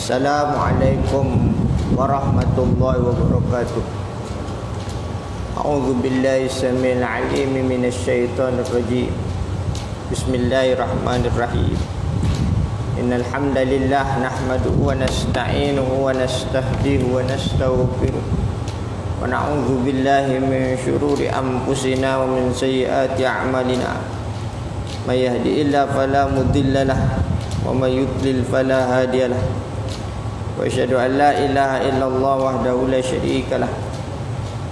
Assalamualaikum warahmatullahi wabarakatuh. A'udzu billahi samil alim minasyaitonir rajim. Bismillahirrahmanirrahim. Innal hamdalillah nahmaduhu wa nasta'inuhu wa nastahdihi wa nastaghfiruh. Wa na'udzu billahi min syururi anfusina wa min sayyiati a'malina. May yahdihillahu fala mudilla lahu wa may yudlil fala hadiya lahu. Wa asyhadu an la ilaha illallah wahdahu la syarika lah.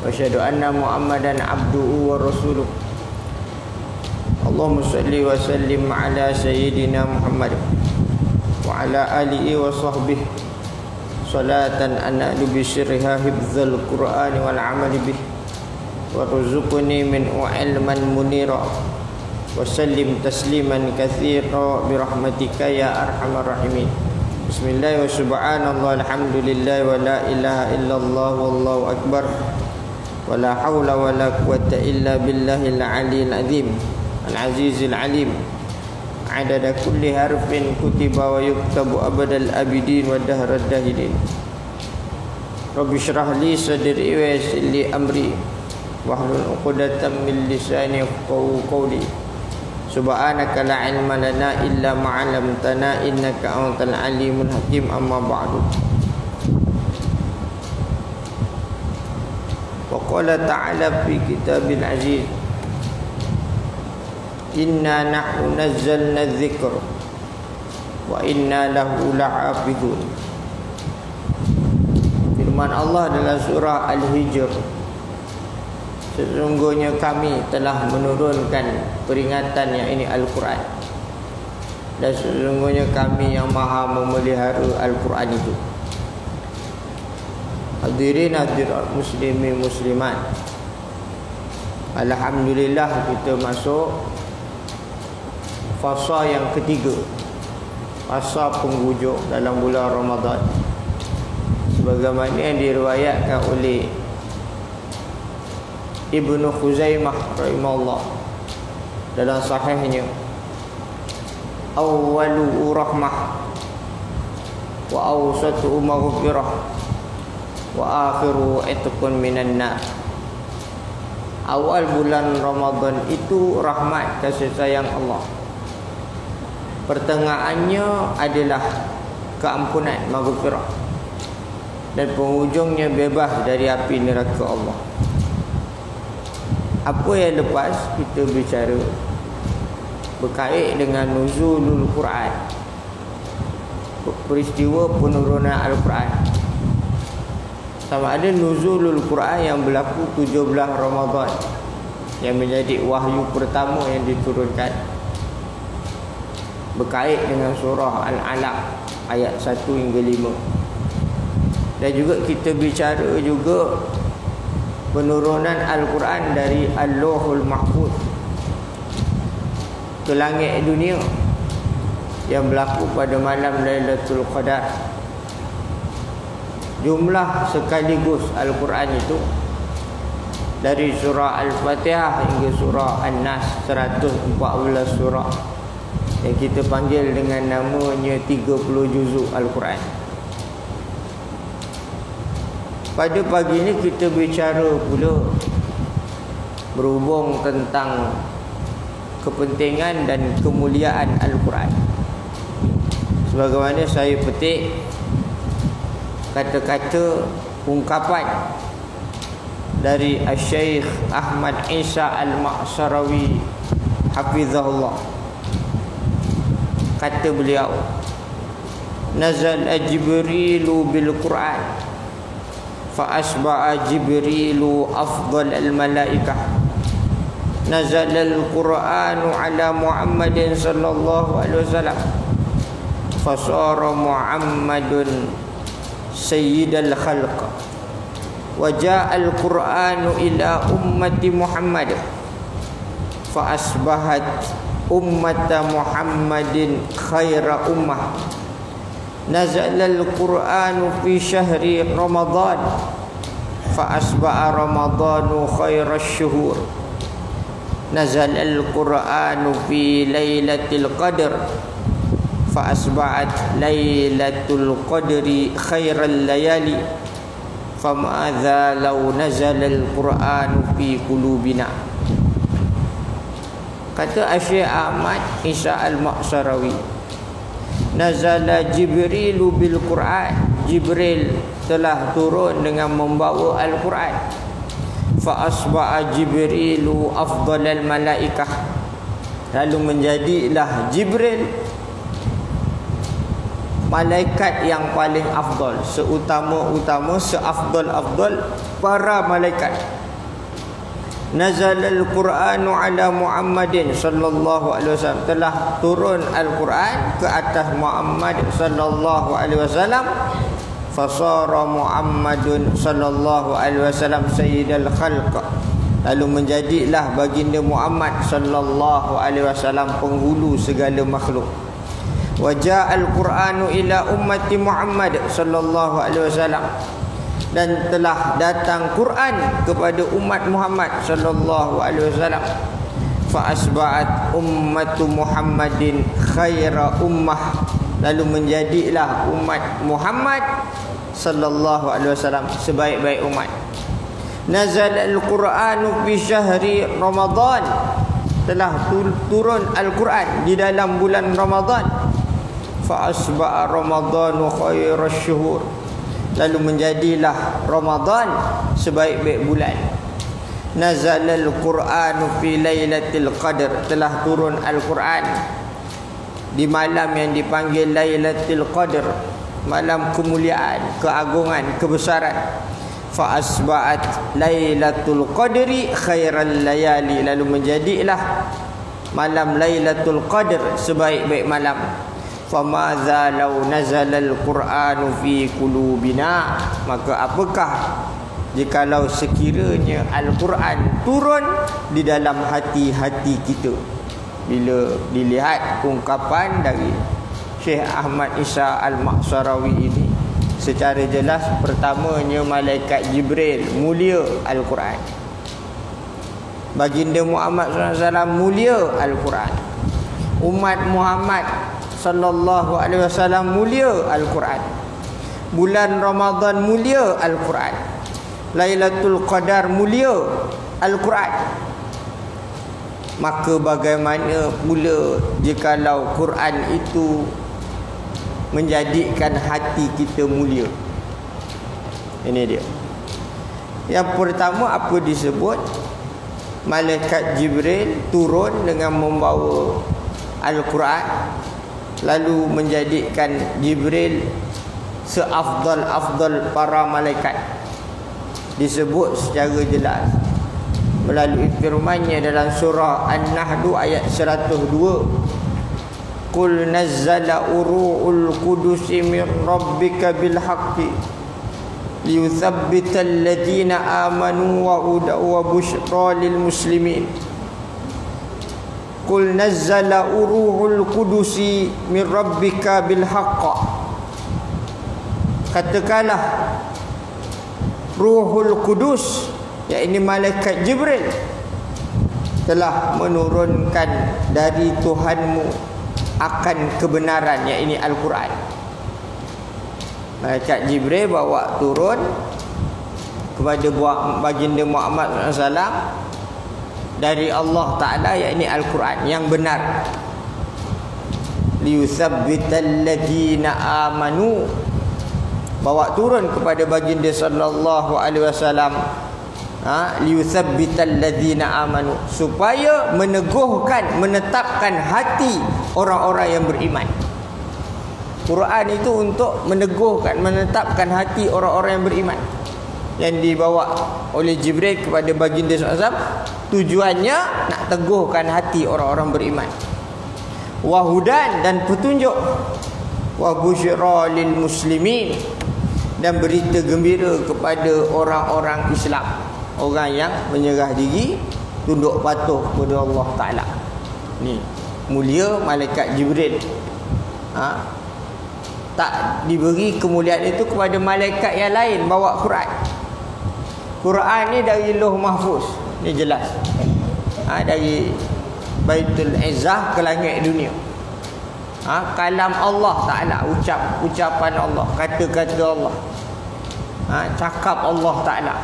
Wa asyhadu anna Muhammadan abduhu wa rasuluh. Allahumma shalli wa sallim ala sayyidina Muhammad wa ala alihi wa sahbihi salatan an'adu bi sirriha hifdzal Qur'an wal 'amali bih wa rzuqni min ilman munira wa sallim tasliman katsira bi rahmatika ya arhamar rahimin. Bismillah wa subhanallah alhamdulillah wa la ilaha illallah wallahu akbar wa la hawla wa la quwwata illa billahil aliyyil azim al-azizil alim adada kulli harfin kutiba wa yuktabu abadal abidin wa dahrad dahilin. Rabbi shrah li sadri wa yassir li amri wahlul 'uqdatam min lisani yafqahu qawli. Subhanaka la ilma lana illa ma 'allamtana innaka antal alimul hakim. Amma ba'du. Wa qala ta'ala fi kitabil aziz, inna nahnu nazzalna dzikra wa inna lahu lahafizun. Firman Allah dalam surah Al-Hijr, sesungguhnya kami telah menurunkan peringatan yang ini Al-Quran, dan sesungguhnya kami yang maha memelihara Al-Quran itu. Hadirin hadirat muslimin muslimat, alhamdulillah kita masuk fasa yang ketiga, fasa penghujung dalam bulan Ramadan, sebagaimana yang diriwayatkan oleh Ibnu Khuzaimah rahimahullah dalam sahihnya, awwalu rahmah wa awsatu maghfirah wa akhiru itqun minan nar. Awal bulan Ramadan itu rahmat kasih sayang Allah, pertengahannya adalah keampunan maghfirah, dan penghujungnya bebas dari api neraka Allah. Apa yang lepas kita bicara berkait dengan nuzulul Quran, peristiwa penurunan Al-Quran. Sama ada nuzulul Quran yang berlaku 17 Ramadan, yang menjadi wahyu pertama yang diturunkan, berkait dengan surah Al-Alaq ayat 1 hingga 5. Dan juga kita bicara juga penurunan Al-Quran dari Al-Lauhul Mahfuz ke langit dunia yang berlaku pada malam Lailatul Qadar. Jumlah sekaligus Al-Quran itu dari surah Al-Fatihah hingga surah An-Nas, 114 surah yang kita panggil dengan namanya 30 juzuk Al-Quran. Pada pagi ini kita bicara pula berhubung tentang kepentingan dan kemuliaan Al-Quran. Sebagaimana saya petik kata-kata ungkapan dari Syekh Ahmad Isa Al-Ma'sarawi hafizahullah. Kata beliau, nazal Jibrilu bil Quran fa asba'a Jibrilu afdal al-malaikah. Nazal al-Quranu ala Muhammadin sallallahu alaihi wasallam fa sara Muhammadun sayyidal khalq. Wa ja'a al-Quranu ila ummati Muhammad fa asbahat ummata Muhammadin khaira ummah. Nazala al-Quranu fi syahri Ramadan fa asbaha Ramadanu khairas syuhur. Nazala al-Quranu fi lailatul qadr fa asba'at lailatul qadri khairal layali famadza law nazala al-Qur'an fi qulubina. Kata Syekh Ahmad Isa Al-Ma'sarawi, nazala Jibrilu bil Qur'an, Jibril telah turun dengan membawa Al-Quran. Fa asba'a Jibrilu afdalal malaikah, lalu menjadilah Jibril malaikat yang paling afdal, seutama-utama, seafdal-afdal para malaikat. Nazal al-Qur'anu ala Muhammadin sallallahu alaihi wasallam, telah turun Al-Quran ke atas Muhammad sallallahu alaihi wasallam. Fasara Muhammadun sallallahu alaihi wasallam sayyidul khalq, lalu menjadilah baginda Muhammad sallallahu alaihi wasallam penghulu segala makhluk. Wa ja'al Qur'anu ila ummati Muhammad sallallahu alaihi wasallam, dan telah datang Quran kepada umat Muhammad sallallahu alaihi wasallam. Fa asba'at ummatu Muhammadin khaira ummah, lalu menjadilah umat Muhammad sallallahu alaihi wasallam sebaik-baik umat. Nazal al-Qur'anu fi syahri Ramadan, telah turun Al-Quran di dalam bulan Ramadan. Fa asba'a Ramadanu khairas syuhur, lalu menjadilah Ramadan sebaik-baik bulan. Nazal al-Qur'anu fi lailatul qadr, telah turun Al-Quran di malam yang dipanggil Lailatul Qadr, malam kemuliaan, keagungan, kebesaran. Fa asba'at Lailatul Qadri khairal layali, lalu menjadilah malam Lailatul Qadr sebaik-baik malam. Famadza law nazala al-Qur'anu fi qulubina, maka apakah jikalau sekiranya Al-Quran turun di dalam hati-hati kita. Bila dilihat ungkapan dari Syekh Ahmad Isa Al-Ma'sarawi ini, secara jelas pertamanya malaikat Jibril mulia Al-Quran, baginda Muhammad SAW mulia Al-Quran, umat Muhammad sallallahu alaihi wasallam mulia Al-Quran, bulan Ramadan mulia Al-Quran, Lailatul Qadar mulia Al-Quran. Maka bagaimana pula jikalau Quran itu menjadikan hati kita mulia? Ini dia. Yang pertama, apa disebut? Malaikat Jibril turun dengan membawa Al-Quran, lalu menjadikan Jibril seafdal-afdal para malaikat. Disebut secara jelas melalui firman-Nya dalam surah An-Nahl ayat 102. Qul nazzala uru'ul qudusi min rabbika bil haqqi liyuthabbital ladzina amanu wa huda wa busyra lil muslimin. Qul nazzala uru'ul qudusi min rabbika bil haqq, katakanlah Ruhul Kudus, yakni malaikat Jibril, telah menurunkan dari Tuhanmu akan kebenaran, yakni Al-Quran. Malaikat Jibril bawa turun kepada baginda Muhammad SAW dari Allah Ta'ala, yakni Al-Quran yang benar. Liyuthabbital ladzina amanu, bawa turun kepada baginda sallallahu alaihi wasallam, liyuthabbital ladzina amanu, supaya meneguhkan, menetapkan hati orang-orang yang beriman. Quran itu untuk meneguhkan, menetapkan hati orang-orang yang beriman, yang dibawa oleh Jibril kepada baginda sallallahu alaihi wasallam. Tujuannya nak teguhkan hati orang-orang beriman. Wahudan, dan petunjuk. Wa busyra lil muslimin, dan berita gembira kepada orang-orang Islam, orang yang menyerah diri, tunduk patuh kepada Allah Ta'ala. Ni mulia malaikat Jibril. Tak diberi kemuliaan itu kepada malaikat yang lain bawa Quran. Quran ni dari Lauh Mahfuz, ni jelas. Dari Baitul Izzah ke langit dunia. Kalam Allah Ta'ala, ucapan Allah, kata-kata Allah, cakap Allah Ta'ala.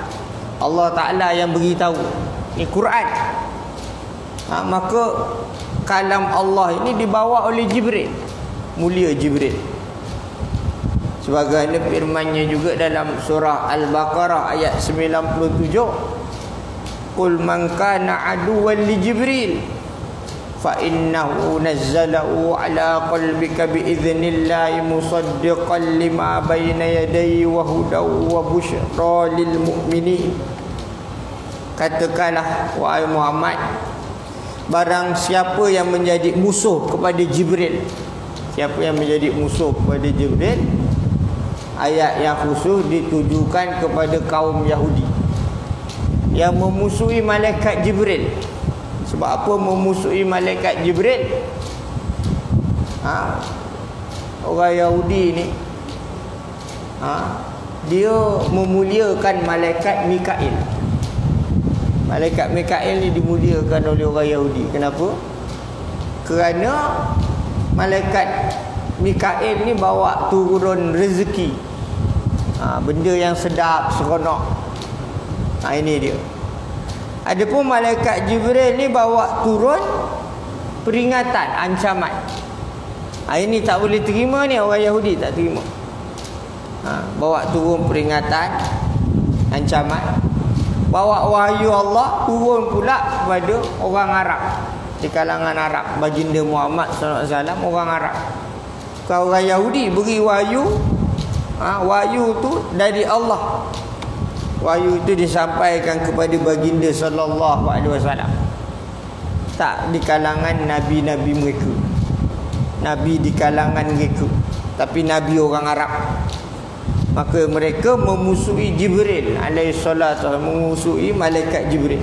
Allah Ta'ala yang beritahu. Ini Quran. Maka kalam Allah ini dibawa oleh Jibril, mulia Jibril. Sebagaimana firman-Nya juga dalam surah Al-Baqarah ayat 97, qul man kana aduwwan li Jibril fa innahu nazzalahu ala qalbika bi idznillah musaddiqan lima bayna yadayhi wa hudaw wa busyra lil mu'minin. Katakanlah wahai Muhammad, barang siapa yang menjadi musuh kepada Jibril, siapa yang menjadi musuh kepada Jibril, ayat yang khusus ditujukan kepada kaum Yahudi yang memusuhi malaikat Jibril. Sebab apa memusuhi malaikat Jibril? Orang Yahudi ni dia memuliakan malaikat Mikail. Malaikat Mikail ni dimuliakan oleh orang Yahudi. Kenapa? Kerana malaikat Mikail ni bawa turun rezeki, benda yang sedap, seronok. Ini dia. Adapun malaikat Jibril ni bawa turun peringatan, ancaman. Ini tak boleh terima ni, orang Yahudi tak terima. Bawa turun peringatan, ancaman. Bawa wahyu Allah turun pula kepada orang Arab, di kalangan Arab, baginda Muhammad SAW orang Arab. Kalau orang Yahudi beri wahyu, wahyu tu dari Allah. Wahyu itu disampaikan kepada baginda sallallahu alaihi wasallam. Tak di kalangan nabi-nabi mereka. Nabi di kalangan mereka, tapi nabi orang Arab. Maka mereka memusuhi Jibril alaihi salatu, memusuhi malaikat Jibril.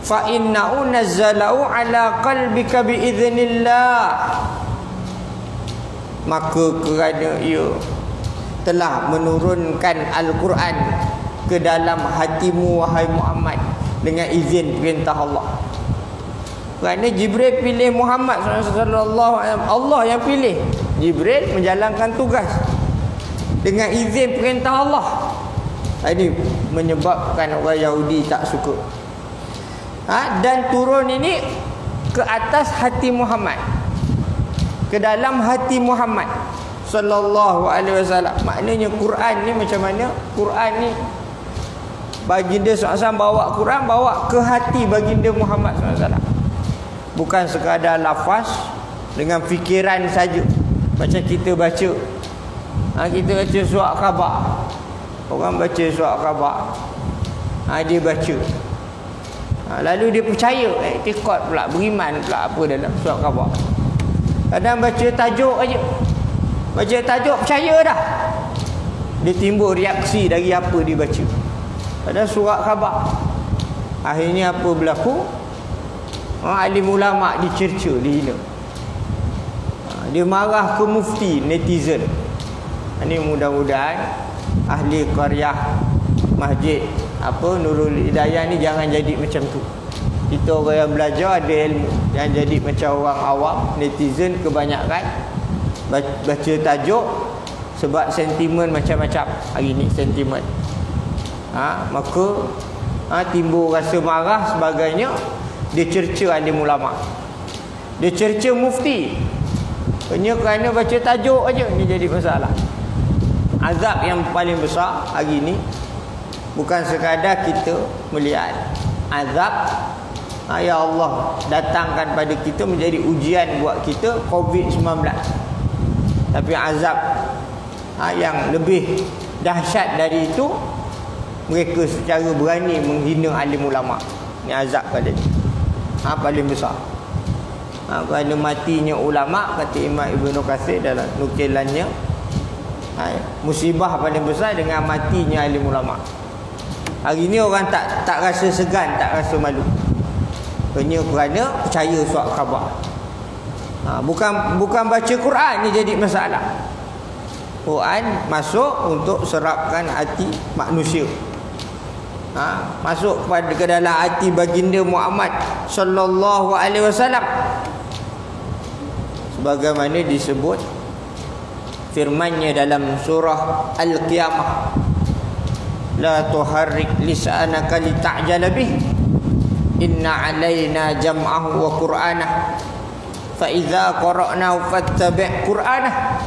Fa innahu nazzalahu ala qalbika bi idznillah. Maka kerana ia telah menurunkan Al-Quran ke dalam hatimu wahai Muhammad dengan izin perintah Allah. Kerana Jibril pilih Muhammad sallallahu alaihi wasallam, Allah yang pilih. Jibril menjalankan tugas dengan izin perintah Allah. Ini menyebabkan orang Yahudi tak suka. Dan turun ini ke atas hati Muhammad, ke dalam hati Muhammad sallallahu alaihi wasallam. Maknanya Quran ni macam mana? Quran ni baginda SAW bawa Quran, bawa ke hati baginda Muhammad SAW. Bukan sekadar lafaz dengan fikiran saja. Macam kita baca, kita baca surat khabar. Orang baca surat khabar, dia baca, lalu dia percaya, i'tiqad pula, beriman pula apa dalam surat khabar. Kadang baca tajuk aja, baca tajuk percaya dah, dia timbul reaksi dari apa dia baca. Pada surat khabar, akhirnya apa berlaku? Alim ulama dicerca, dihina. Dia marah ke mufti, netizen. Ini mudah-mudahan ahli qaryah masjid Nurul Hidayah ni jangan jadi macam tu. Kita orang yang belajar ada ilmu, jangan jadi macam orang awam, netizen kebanyakan baca tajuk sebab sentimen macam-macam. Hari ni sentimen, maka timbul rasa marah sebagainya. Dia cerca alim ulama, dia cerca mufti, hanya kerana baca tajuk aja. Ni jadi masalah. Azab yang paling besar hari ni bukan sekadar kita melihat azab, ya Allah datangkan pada kita menjadi ujian buat kita COVID-19, tapi azab yang lebih dahsyat dari itu, mereka secara berani menghina alim ulama. Ni azab pada dia, paling besar. Kerana matinya ulama, kata Imam Ibn Katsir dalam nukilannya, musibah paling besar dengan matinya alim ulama. Hari ni orang tak rasa segan, tak rasa malu, hanya kerana percaya surat khabar. Bukan baca Quran ni jadi masalah. Quran masuk untuk serapkan hati manusia, masuk ke dalam hati baginda Muhammad sallallahu alaihi wasallam. sebagaimana disebut firman-Nya dalam surah Al-Qiyamah, la tuharrik lisanaka lita'jala bih inna alaina jam'ahu wa qur'anah fa idza qara'nahu fattabi' qur'anah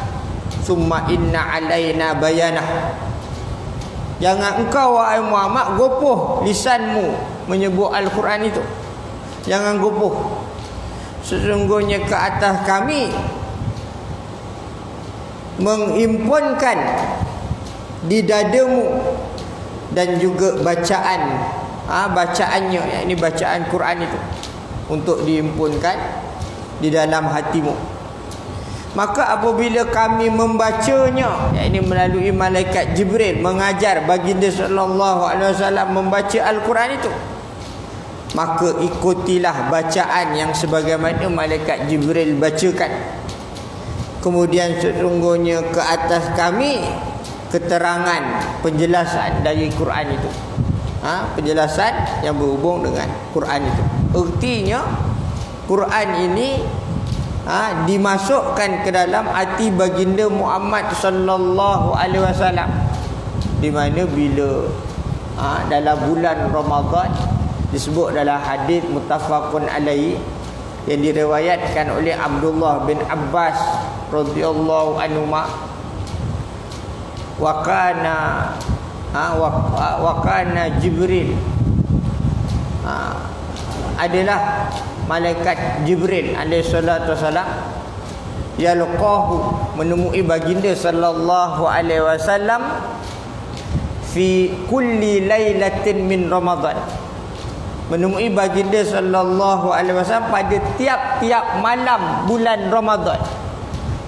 summa inna alaina bayanah. Jangan engkau wahai Muhammad gopoh lisanmu menyebut Al-Quran itu. Jangan gopoh. Sesungguhnya ke atas kami mengimpunkan di dadamu dan juga bacaannya, yakni bacaan Quran itu untuk diimpunkan di dalam hatimu. Maka apabila kami membacanya, yakni melalui malaikat Jibril mengajar baginda sallallahu alaihi wasallam membaca Al-Quran itu, maka ikutilah bacaan yang sebagaimana malaikat Jibril bacakan. Kemudian sesungguhnya ke atas kami keterangan, penjelasan dari Quran itu. Penjelasan yang berhubung dengan Quran itu. Artinya Quran ini dimasukkan ke dalam hati baginda Muhammad sallallahu alaihi wasallam, di mana bila dalam bulan Ramadan disebut dalam hadis muttafaqun alaihi yang diriwayatkan oleh Abdullah bin Abbas radhiyallahu anhu, wa kana Jibril adalah malaikat Jibril alaihi salatu wasalam yalqahu, menemui baginda sallallahu alaihi wasallam fi kulli lailatin min Ramadan, menemui baginda sallallahu alaihi wasallam pada tiap-tiap malam bulan Ramadan.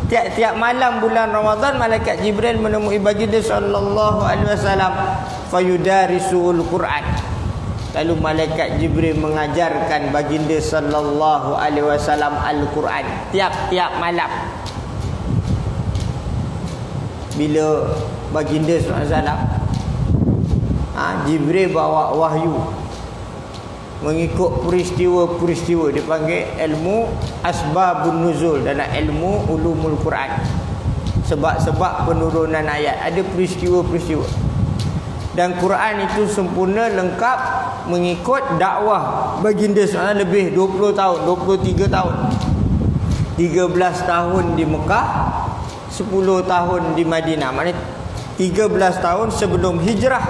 Tiap-tiap malam bulan Ramadan malaikat Jibril menemui baginda sallallahu alaihi wasallam fayudarisul Quran. Lalu malaikat Jibril mengajarkan baginda sallallahu alaihi wasallam Al-Quran tiap-tiap malam. Bila baginda sallallahu alaihi wasallam Jibril bawa wahyu mengikut peristiwa-peristiwa, dipanggil ilmu asbabun nuzul dalam ilmu ulumul Quran. Sebab-sebab penurunan ayat, ada peristiwa-peristiwa. Dan Quran itu sempurna, lengkap mengikut dakwah baginda SAW lebih 20 tahun, 23 tahun. 13 tahun di Mekah, 10 tahun di Madinah. Maknanya 13 tahun sebelum hijrah,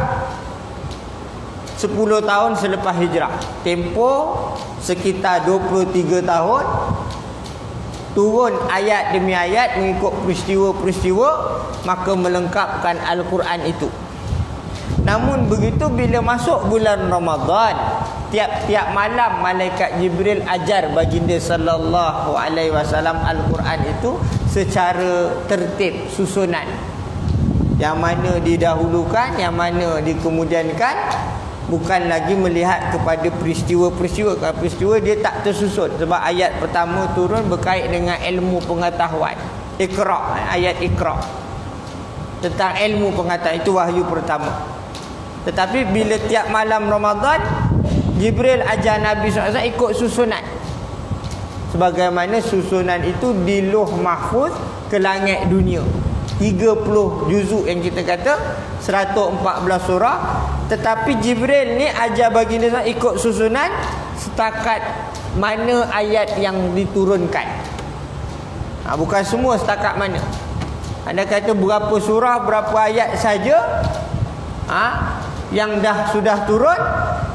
10 tahun selepas hijrah. Tempoh sekitar 23 tahun, turun ayat demi ayat mengikut peristiwa-peristiwa, maka melengkapkan Al-Quran itu. Namun begitu bila masuk bulan Ramadan, tiap-tiap malam malaikat Jibril ajar baginda sallallahu alaihi wasallam Al-Quran itu secara tertib, susunan. Yang mana didahulukan, yang mana dikemudiankan, bukan lagi melihat kepada peristiwa-peristiwa. Kalau peristiwa dia tak tersusun, sebab ayat pertama turun berkait dengan ilmu pengetahuan. Iqra, ayat Iqra tentang ilmu pengetahuan, itu wahyu pertama. Tetapi bila tiap malam Ramadan, Jibril ajar Nabi SAW ikut susunan, sebagaimana susunan itu di Lauh Mahfuz ke langit dunia. 30 juzuk yang kita kata, 114 surah. Tetapi Jibril ni ajar baginda SAW ikut susunan setakat mana ayat yang diturunkan. Bukan semua setakat mana. Anda kata berapa surah, berapa ayat saja yang sudah turun,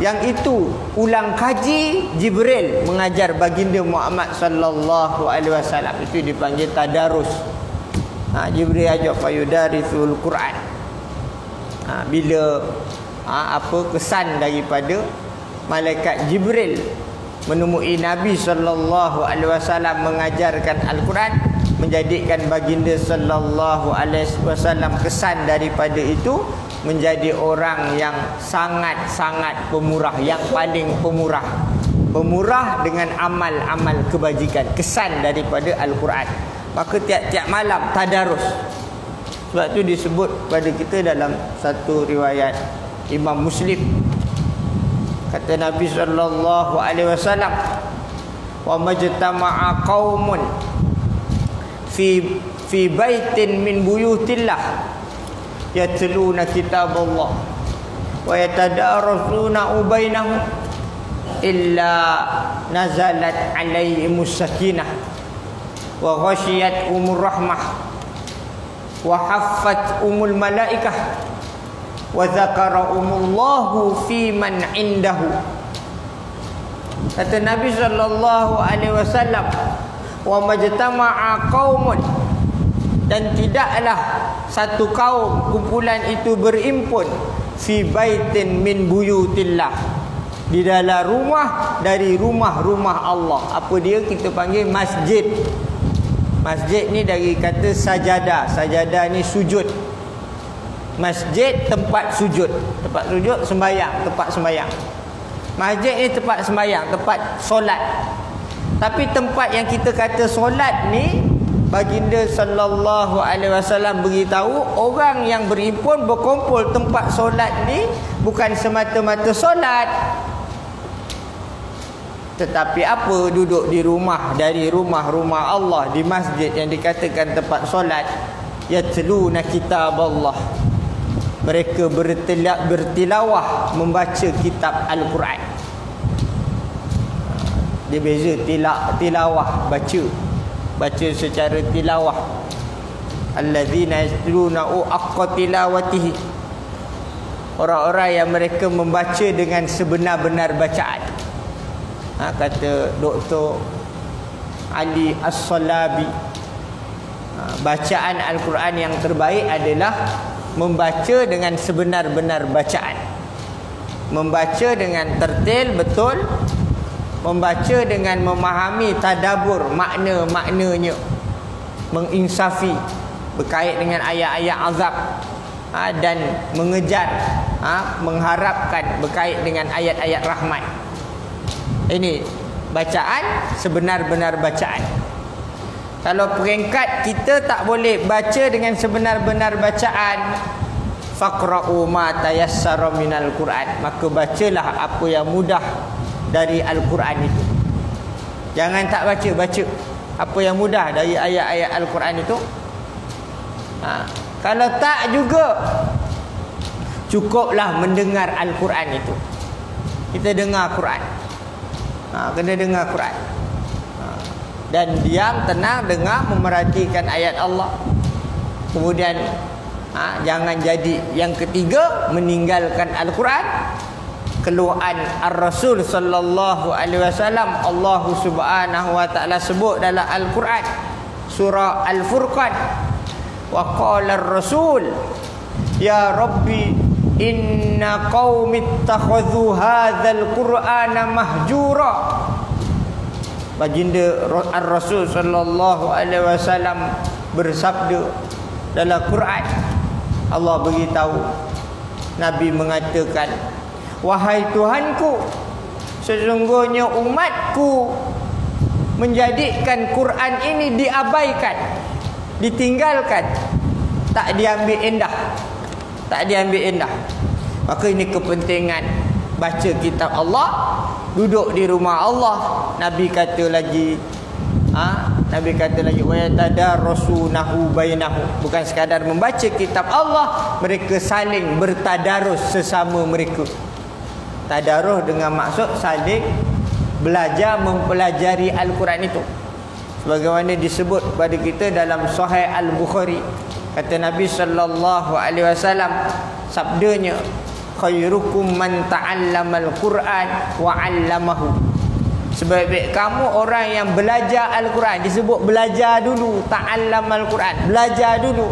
yang itu ulang kaji Jibril mengajar baginda Muhammad sallallahu alaihi wasallam. Itu dipanggil tadarus. Jibril ajar fayudarisul Quran. Bila kesan daripada malaikat Jibril menemui Nabi sallallahu alaihi wasallam mengajarkan Al-Quran, menjadikan baginda sallallahu alaihi wasallam kesan daripada itu menjadi orang yang sangat-sangat pemurah, yang paling pemurah. Pemurah dengan amal-amal kebajikan, kesan daripada Al-Quran. Maka tiap-tiap malam tadarus. Sebab itu disebut pada kita dalam satu riwayat Imam Muslim, kata Nabi sallallahu alaihi wasallam, wa majtama'a qaumun fi baitin min buyutillah yatluna kitaballah wa yatadarasuna bainahum illa nazalat alaihimus sakinah wa ghashiyat rahmah wa haffat malaikah wa zakarahumullahu fi man indahu. Kata Nabi sallallahu alaihi wasallam, wa majtama'a qaumun, dan tidaklah satu kaum, kumpulan itu berimpun, fi baitin min buyutillah, di dalam rumah dari rumah-rumah Allah. Apa dia? Kita panggil masjid. Masjid ni dari kata sajadah. Sajadah ni sujud. Masjid tempat sujud. Tempat sujud sembahyang, tempat sembahyang. Masjid ni tempat sembahyang, tempat solat. Tapi tempat yang kita kata solat ni, baginda sallallahu alaihi wasallam beritahu, orang yang berimpun berkumpul tempat solat ni bukan semata-mata solat, tetapi apa? Duduk di rumah dari rumah-rumah Allah, di masjid yang dikatakan tempat solat. Yatluna kitaballah, mereka bertilawah, membaca kitab Al-Quran. Dia beza tilawah, baca secara tilawah. Alladzina yatluna aqqa tilawatihi, orang-orang yang mereka membaca dengan sebenar-benar bacaan. Kata Dr. Ali As-Salabi, bacaan Al-Quran yang terbaik adalah membaca dengan sebenar-benar bacaan, membaca dengan tertil betul, membaca dengan memahami tadabbur makna-maknanya, menginsafi berkait dengan ayat-ayat azab, dan mengejar, mengharapkan berkait dengan ayat-ayat rahmat. Ini bacaan sebenar-benar bacaan. Kalau peringkat kita tak boleh baca dengan sebenar-benar bacaan, faqra'u ma tayassara minal Quran, maka bacalah apa yang mudah dari Al-Quran itu. Jangan tak baca apa yang mudah dari ayat-ayat Al-Quran itu. Kalau tak juga, cukuplah mendengar Al-Quran itu. Kita dengar Quran, kena dengar Quran, dan diam, tenang, dengar, memerhatikan ayat Allah. Kemudian jangan jadi yang ketiga meninggalkan Al-Quran. Keluhan Ar-Rasul sallallahu alaihi wasallam, Allah Subhanahu wa taala sebut dalam Al-Quran surah Al-Furqan, wa qala Ar-Rasul ya Rabbi inna qaumi ittakhadhu hadzal Qur'ana mahjura. Baginda Ar-Rasul sallallahu alaihi wasallam bersabda dalam Quran, Allah beritahu, Nabi mengatakan, wahai Tuhanku, sesungguhnya umatku menjadikan Quran ini diabaikan, ditinggalkan, tak diambil endah, tak diambil endah. Maka ini kepentingan baca kitab Allah, duduk di rumah Allah. Nabi kata lagi, wa yatadarasunahu bainahum, bukan sekadar membaca kitab Allah, mereka saling bertadarus sesama mereka. Tadarus dengan maksud saling belajar, mempelajari Al-Quran itu. Sebagaimana disebut pada kita dalam Sahih Al-Bukhari, kata Nabi sallallahu alaihi wasallam, sabdanya, khairukum man ta'allamal Quran wa 'allamahu. Sebaik-baik kamu orang yang belajar Al-Quran. Disebut belajar dulu, ta'allamal Quran, belajar dulu,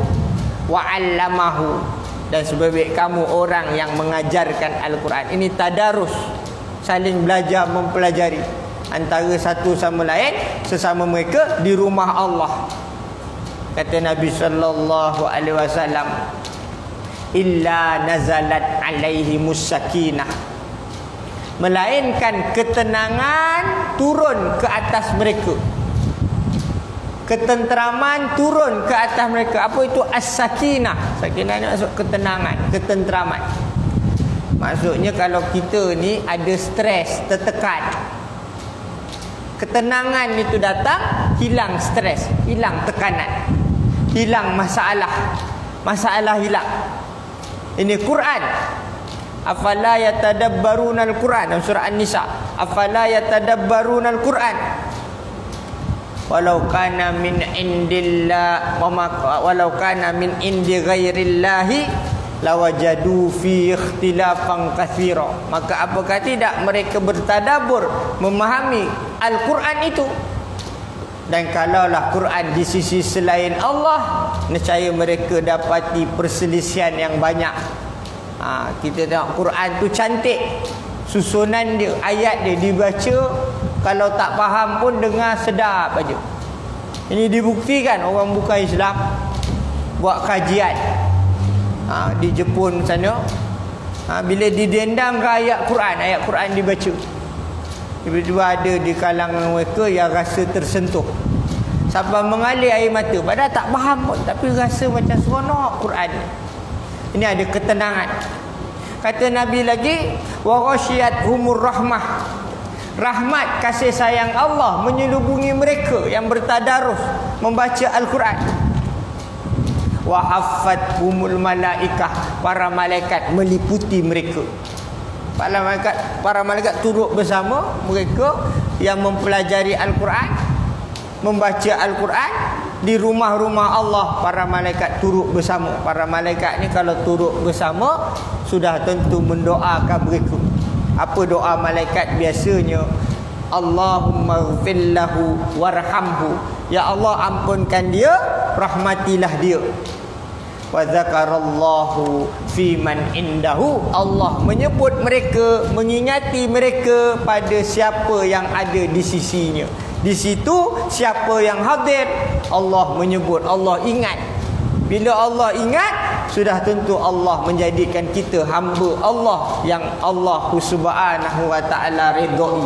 wa 'allamahu. Dan sebaik-baik kamu orang yang mengajarkan Al-Quran. Ini tadarus, saling belajar, mempelajari antara satu sama lain, sesama mereka di rumah Allah. Kata Nabi sallallahu alaihi wasallam, illa nazalat alaihimus sakinah, melainkan ketenangan turun ke atas mereka, ketenteraman turun ke atas mereka. Apa itu as-sakinah? Sakinah ni maksud ketenangan, ketenteraman. Maksudnya kalau kita ni ada stres, tertekan, ketenangan itu datang, hilang stres, hilang tekanan, hilang masalah hilang. Ini Quran. Afala yatadabbaruna al-Quran, dalam surah An-Nisa. Afala yatadabbaruna al-Quran. Walau kana min indillah walau kana min indi ghairillahi lawajadu fi ikhtilafan katsira. Maka apakah tidak mereka bertadabbur, memahami Al-Quran itu? Dan kalaulah Quran di sisi selain Allah, nescaya mereka dapati perselisihan yang banyak. Kita tengok Quran tu cantik, susunan dia, ayat dia dibaca, kalau tak faham pun dengar sedap aja. Ini dibuktikan orang bukan Islam buat kajian di Jepun sana, bila didendang ke ayat Quran dibaca, tiba-tiba ada di kalangan mereka yang rasa tersentuh sampai mengalir air mata, padahal tak faham pun, tapi rasa macam seronok Quran. Ini ada ketenangan. Kata Nabi lagi, wa ghasyiyatuhumur rahmah. Rahmat kasih sayang Allah menyelubungi mereka yang bertadarus membaca Al-Quran. Wa haffathumul malaikah. Para malaikat meliputi mereka. Para malaikat turut bersama mereka yang mempelajari Al-Quran, membaca Al-Quran. Di rumah-rumah Allah, para malaikat turut bersama. Para malaikat ni kalau turut bersama, sudah tentu mendoakan mereka. Apa doa malaikat biasanya? Allahumma ghfir lahu warhamhu. Ya Allah, ampunkan dia, rahmatilah dia. Wa zakarallahu fi man indahu. Allah menyebut mereka, mengingati mereka pada siapa yang ada di sisinya. Di situ siapa yang hadir, Allah menyebut, Allah ingat. Bila Allah ingat, sudah tentu Allah menjadikan kita hamba Allah yang Allah Subhanahu wa taala redai.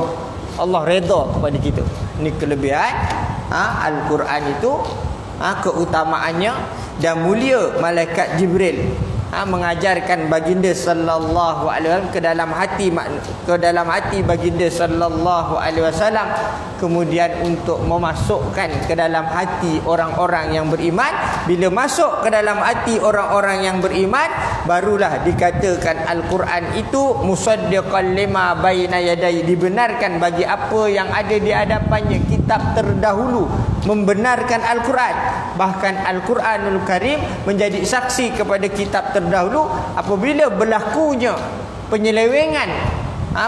Allah redha kepada kita. Ini kelebihan Al-Quran itu, keutamaannya, dan mulia malaikat Jibril mengajarkan baginda sallallahu alaihi wasallam ke dalam hati baginda sallallahu alaihi wasallam, kemudian untuk memasukkan ke dalam hati orang-orang yang beriman. Bila masuk ke dalam hati orang-orang yang beriman, barulah dikatakan Al-Quran itu musaddiqan lima baina yadayhi, dibenarkan bagi apa yang ada di hadapannya. Kitab terdahulu membenarkan Al-Quran. Bahkan Al-Quranul Karim menjadi saksi kepada kitab terdahulu apabila berlakunya penyelewengan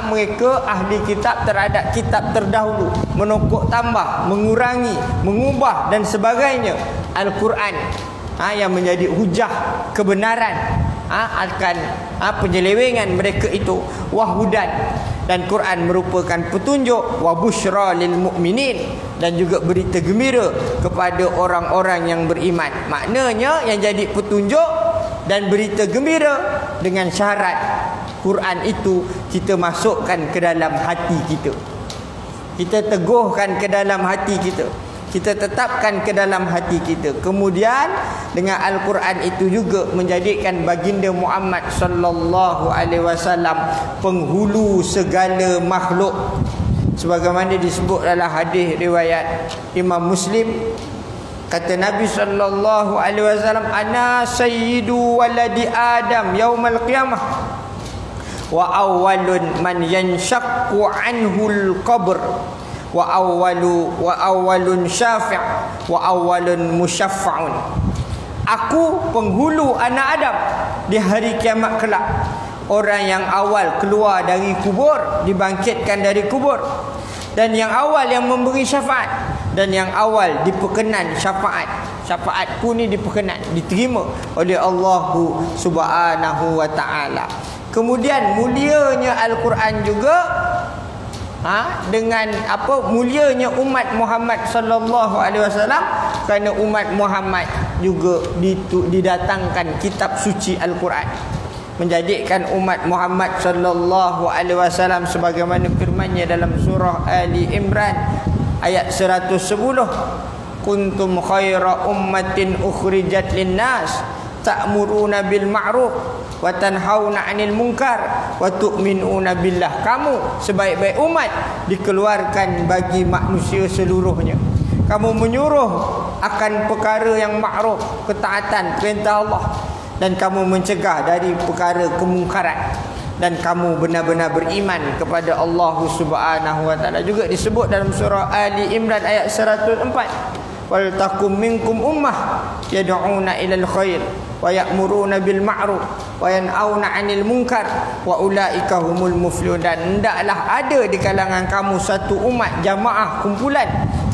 mereka ahli kitab terhadap kitab terdahulu, menokok tambah, mengurangi, mengubah dan sebagainya. Al-Quran yang menjadi hujah kebenaran akan penyelewengan mereka itu. Wahudan, dan Quran merupakan petunjuk, wa busyra lil mu'minin, dan juga berita gembira kepada orang-orang yang beriman. Maknanya yang jadi petunjuk dan berita gembira dengan syarat Quran itu kita masukkan ke dalam hati kita. Kita teguhkan ke dalam hati kita. Kita tetapkan ke dalam hati kita. Kemudian dengan Al-Quran itu juga menjadikan baginda Muhammad sallallahu alaihi wasallam penghulu segala makhluk. Sebagaimana disebut dalam hadis riwayat Imam Muslim, kata Nabi sallallahu alaihi wasallam, ana sayyidu waladi Adam yaumal qiyamah wa awwalun man yanshaqqu anhul qabr wa awwalun syafi' wa awwalun musyaffa'un. Aku penghulu anak Adam di hari kiamat kelak. Orang yang awal keluar dari kubur, dibangkitkan dari kubur, dan yang awal yang memberi syafaat, dan yang awal diperkenan syafaat. Syafaat pun ni diperkenan, diterima oleh Allah Subhanahu wa taala. Kemudian mulianya Al-Quran juga dengan mulianya umat Muhammad sallallahu alaihi wasallam, kerana umat Muhammad juga didatangkan kitab suci Al-Quran, menjadikan umat Muhammad sallallahu alaihi wasallam sebagaimana firman-Nya dalam surah Ali Imran ayat 110, kuntum khaira ummatin ukhrijat linnas ta'muruna bil ma'ruf wa tanhauna 'anil munkar wa tu'minuna billah. Kamu sebaik-baik umat dikeluarkan bagi manusia seluruhnya. Kamu menyuruh akan perkara yang ma'ruf, ketaatan perintah Allah, dan kamu mencegah dari perkara kemungkaran, dan kamu benar-benar beriman kepada Allah Subhanahu wa taala. Juga disebut dalam surah Ali Imran ayat 104, wal takum minkum ummah yad'una ilal khair wa ya'muruna bil ma'ruf wa yan'auna 'anil munkar wa ulaika humul muflihun. Dan hendaklah ada di kalangan kamu satu umat, jamaah, kumpulan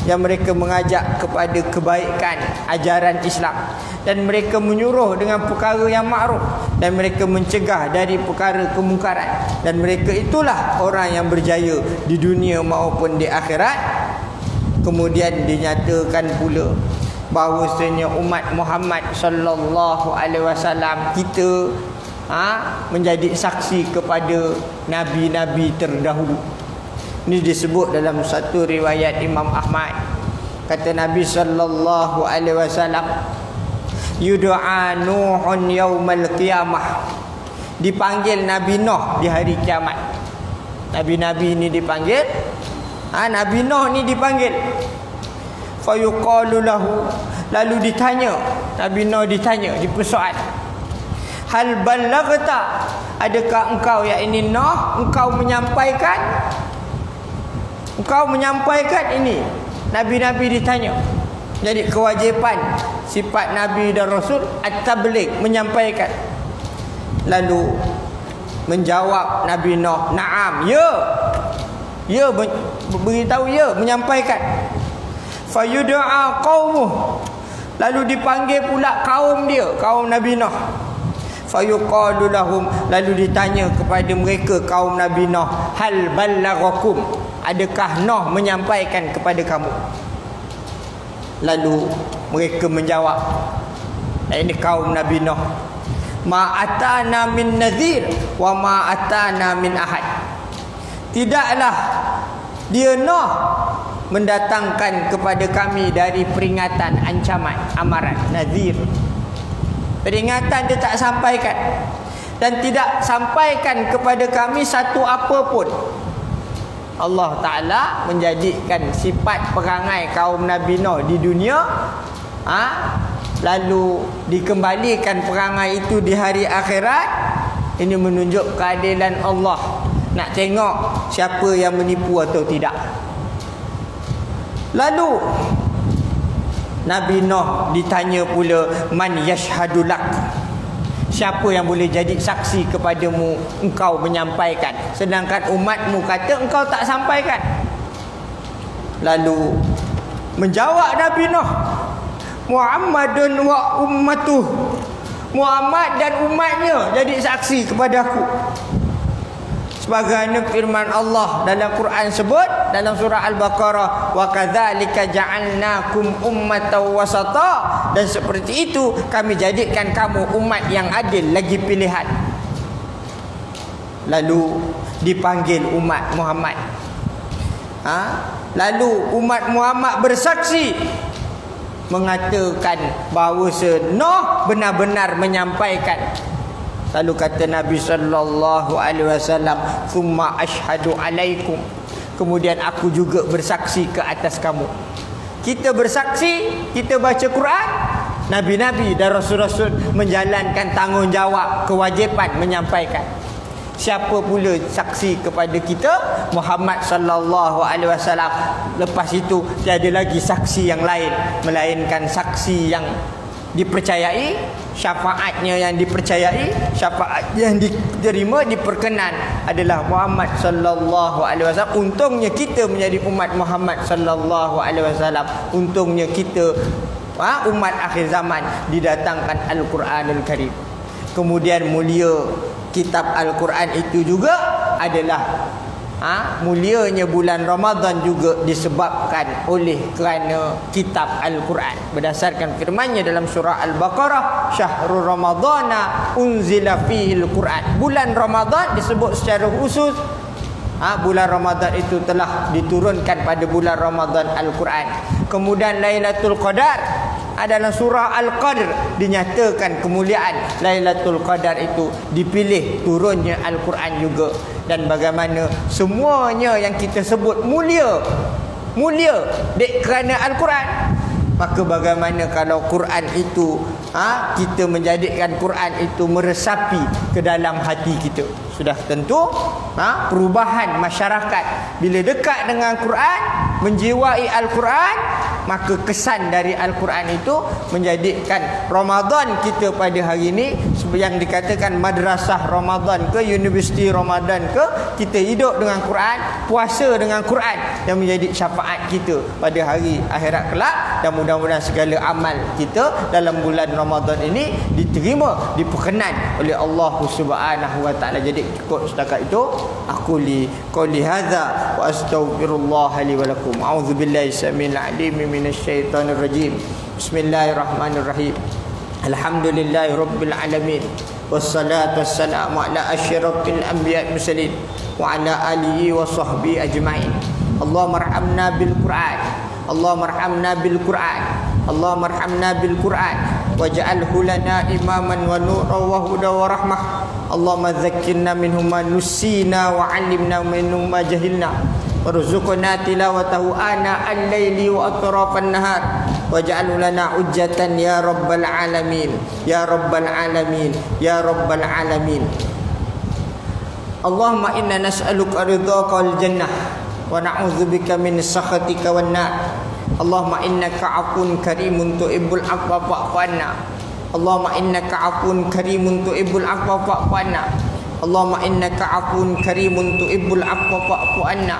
yang mereka mengajak kepada kebaikan ajaran Islam, dan mereka menyuruh dengan perkara yang ma'ruf, dan mereka mencegah dari perkara kemungkaran, dan mereka itulah orang yang berjaya di dunia maupun di akhirat. Kemudian dinyatakan pula bahawasanya umat Muhammad sallallahu alaihi wasallam kita menjadi saksi kepada nabi-nabi terdahulu. Ini disebut dalam satu riwayat Imam Ahmad. Kata Nabi sallallahu alaihi wasallam, yud'a Nuhun yaumal qiyamah. Dipanggil Nabi Nuh di hari kiamat. Nabi-nabi ini dipanggil, Nabi Nuh ni dipanggil. Fayuqalu lahu, lalu ditanya, Nabi Nuh ditanya, dipersoal, hal ballaghta, adakah engkau ya ini Nuh, engkau menyampaikan ini? Nabi-nabi ditanya. Jadi kewajipan sifat Nabi dan Rasul at-tabligh, menyampaikan. Lalu menjawab Nabi Nuh, na'am, ya, beritahu, ya, menyampaikan. Fayud'a qaumuh, lalu dipanggil pula kaum dia, kaum Nabi Nuh. Fayuqalu lahum, lalu ditanya kepada mereka kaum Nabi Nuh, hal ballaghakum, adakah Nuh menyampaikan kepada kamu? Lalu mereka menjawab, ini kaum Nabi Nuh, ma atana min nadhir wa ma atana min ahad. Tidaklah dia Nuh mendatangkan kepada kami dari peringatan, ancaman, amaran, nadhir. Peringatan dia tak sampaikan, dan tidak sampaikan kepada kami satu apa pun. Allah Ta'ala menjadikan sifat perangai kaum Nabi Nuh di dunia, lalu dikembalikan perangai itu di hari akhirat. Ini menunjuk keadilan Allah. Nak tengok siapa yang menipu atau tidak. Lalu Nabi Nuh ditanya pula, man yashhadu lak, siapa yang boleh jadi saksi kepadamu engkau menyampaikan, sedangkan umatmu kata engkau tak sampaikan. Lalu menjawab Nabi Nuh, Muhammadun wa ummatuh, Muhammad dan umatnya jadi saksi kepada aku. Sebagaimana firman Allah dalam Quran sebut dalam surah Al-Baqarah, wa kadzalika ja'alnakum ummatan wasata, dan seperti itu kami jadikan kamu umat yang adil lagi pilihan. Lalu dipanggil umat Muhammad. Lalu umat Muhammad bersaksi mengatakan bahawa Nuh benar-benar menyampaikan. Lalu kata Nabi sallallahu alaihi wasallam, "Tsumma asyhadu alaikum." Kemudian aku juga bersaksi ke atas kamu. Kita bersaksi, kita baca Quran, nabi-nabi dan rasul-rasul menjalankan tanggungjawab, kewajipan menyampaikan. Siapa pula saksi kepada kita? Muhammad sallallahu alaihi wasallam. Lepas itu tiada lagi saksi yang lain melainkan saksi yang dipercayai, syafaatnya yang dipercayai, syafaat yang diterima, diperkenan adalah Muhammad sallallahu alaihi wasallam. Untungnya kita menjadi umat Muhammad sallallahu alaihi wasallam. Untungnya kita umat akhir zaman didatangkan Al-Quranul Karim. Kemudian mulia kitab Al-Quran itu juga adalah mulianya bulan Ramadan juga disebabkan oleh kerana kitab Al-Quran. Berdasarkan firman-Nya dalam surah Al-Baqarah, syahrul ramadhana unzila fihil Quran. Bulan Ramadan disebut secara khusus. Bulan Ramadan itu telah diturunkan pada bulan Ramadan Al-Quran. Kemudian Lailatul Qadar Dalam surah Al-Qadr dinyatakan kemuliaan Lailatul Qadar itu, dipilih turunnya Al-Quran juga. Dan bagaimana semuanya yang kita sebut mulia dek kerana Al-Quran. Maka bagaimana kalau Quran itu kita menjadikan Quran itu meresapi ke dalam hati kita. Sudah tentu perubahan masyarakat bila dekat dengan Quran, menjiwai Al-Quran, maka kesan dari Al-Quran itu menjadikan Ramadan kita pada hari ini yang dikatakan madrasah Ramadan ke universiti Ramadan ke, kita hidup dengan Quran, puasa dengan Quran yang menjadi syafaat kita pada hari akhirat kelak. Dan mudah-mudahan segala amal kita dalam bulan Ramadan ini diterima, diperkenan oleh Allah Subhanahu wa taala. Jadi cukup setakat itu. Aku li qouli hadza wa astaghfirullah li wa lakum. A'udzubillahi samil alim minasyaitonir rajim. Bismillahirrahmanirrahim. Alhamdulillahi rabbil alamin. Wassalatu wassalamu ala asyrafil anbiya'i mursalin wa ala alihi wa sahbihi ajma'in. Allahumma arhamna bil Qur'an. Allahumma arhamna bil Qur'an. Allahumma arhamna bil Qur'an waj'alhu lana imaman wa nuran wa hudan wa rahmah. Allahumma dzakkirna minhu ma nusina wa 'allimna minhu ma jahilna warzuqna tilawatahu ana al-laili wa atrafan nahar waj'alhu lana hujjatan ya rabbal alamin ya rabbal alamin ya rabbal alamin. Allahumma inna nas'aluka ridhaka wal jannah wa na'udzubika min sakhatika wan nar. Allahumma innaka 'afuwun karimun tuhibbul 'afwa fa'fu 'anna. Allahumma innaka 'afuwun karimun tuhibbul 'afwa fa'fu 'anna. Allahumma innaka 'afuwun karimun tuhibbul 'afwa fa'fu 'anna.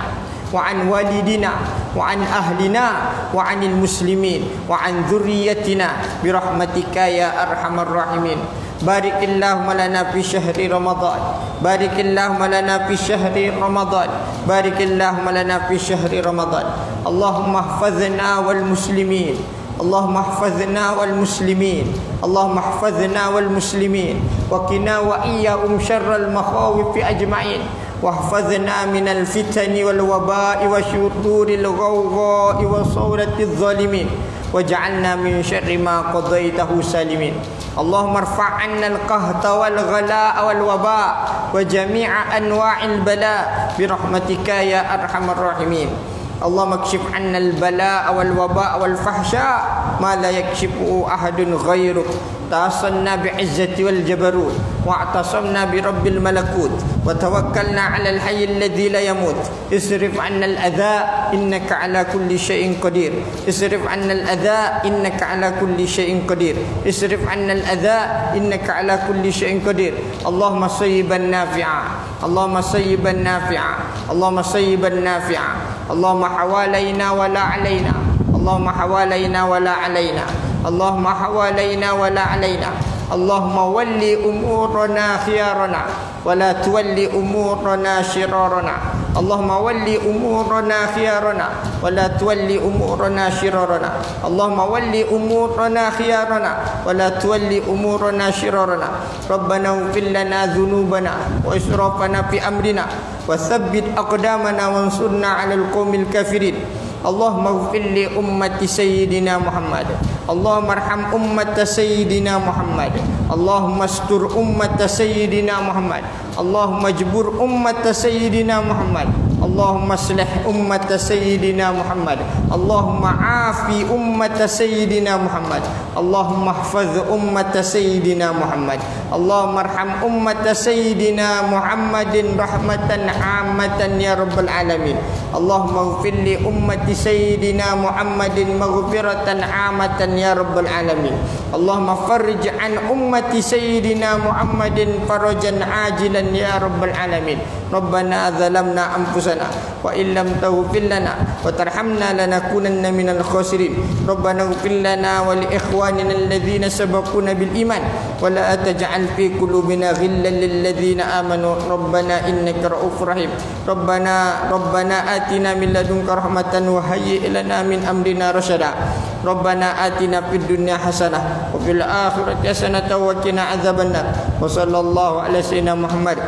Wa 'an walidina wa 'an ahlina wa 'anil muslimin wa 'an dzurriyyatina bi rahmatika ya arhamar rahimin. Barikillahumma lana fi syahri Ramadan. Barikillahumma lana fi syahri Ramadan. Barikillahumma lana fi syahri Ramadan. Allahumma ihfazna wal muslimin. Allahumma ihfazna wal muslimin. Allahumma ihfazna wal muslimin wa qina wa iyyahum syarral makhawif ajma'in. Wahfazna minal fitani wal waba'i wa syururil ghawgha'i wa sawratiz zalimin waj'alna min syarri ma qadaitahu salimin. Allahumma irfa' 'anna al-qahta wal ghalaa'a wal waba' wa jami'a anwa'il bala' bi rahmatika ya arhamar rahimin. Allahumma kshif 'anna al-balaa'a wal waba' wal fahsya' ma la yakshifu ahadun ghairuk. Tasanna bi'izzati wal jabarut wa'tasamna bi rabbil malakut wa tawakkalna 'alal hayyil ladzi la yamut. Isrif 'anna al-adha innaka 'ala kulli syai'in qadir. Isrif 'anna al-adha innaka 'ala kulli syai'in qadir. Isrif 'anna al-adha innaka 'ala kulli syai'in qadir. Allahumma sayyiban nafi'a. Allahumma sayyiban nafi'a. Allahumma sayyiban nafi'a. Allahumma hawalaina wa la 'alaina. Allahumma hawalaina wa la 'alaina. Allahumma hawalaina wa la 'alaina. Allahumma walli umurana khiyarana wa la tuwalli umurana shirarana. Allahumma walli umurana khiyarana wa la tuwalli umurana shirarana. Allahumma walli umurana khiyarana wa la tuwalli umurana shirarana. Rabbana ighfir lana dhunubana wa israfana fi amrina wa thabbit aqdamana wansurna 'alal qaumil kafirin. Allahumma ighfir li ummati sayyidina Muhammad. Allahumma arham ummata sayyidina Muhammad. Allahumma astur ummata sayyidina Muhammad. Allahumma jbur ummata sayyidina Muhammad. Allahumma aslih ummata sayyidina Muhammad. Allahumma afi ummata sayyidina Muhammad. Allahumma ihfaz ummata sayyidina Muhammad. Allahumma arham ummata sayyidina Muhammadin rahmatan 'ammatan ya rabbal alamin. Allahumma ighfir li ummati sayyidina Muhammadin maghfiratan 'ammatan ya rabbal alamin. Allahumma farij an ummati sayyidina Muhammadin farajan ajilan ya rabbal alamin. Rabbana zalamna anfusana wa illam taghfir lana wa tarhamna lanakunanna minal khasirin. Rabbana ighfir lana wa li ikhwanina alladhina sabaquna bil iman wa la taj'al fi qulubina ghillan lil ladzina amanu rabbana innaka ra'ufur rahim. Rabbana atina min ladunka rahmatan wa hayyi' lana min amrina rasyada. Rabbana atina fid dunya hasanah wa fil akhirati hasanah wa qina adzabannar. Wa sallallahu ala sayyidina Muhammad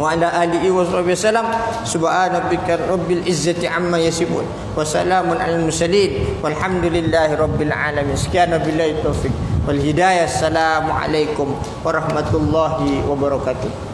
wa ala alihi wa sahbihi wasallam. Subhana rabbika rabbil izzati amma yasifun wa salamun alal mursalin walhamdulillahi rabbil alamin. Sekian wabillahi taufik wal hidayah. Assalamualaikum warahmatullahi wabarakatuh.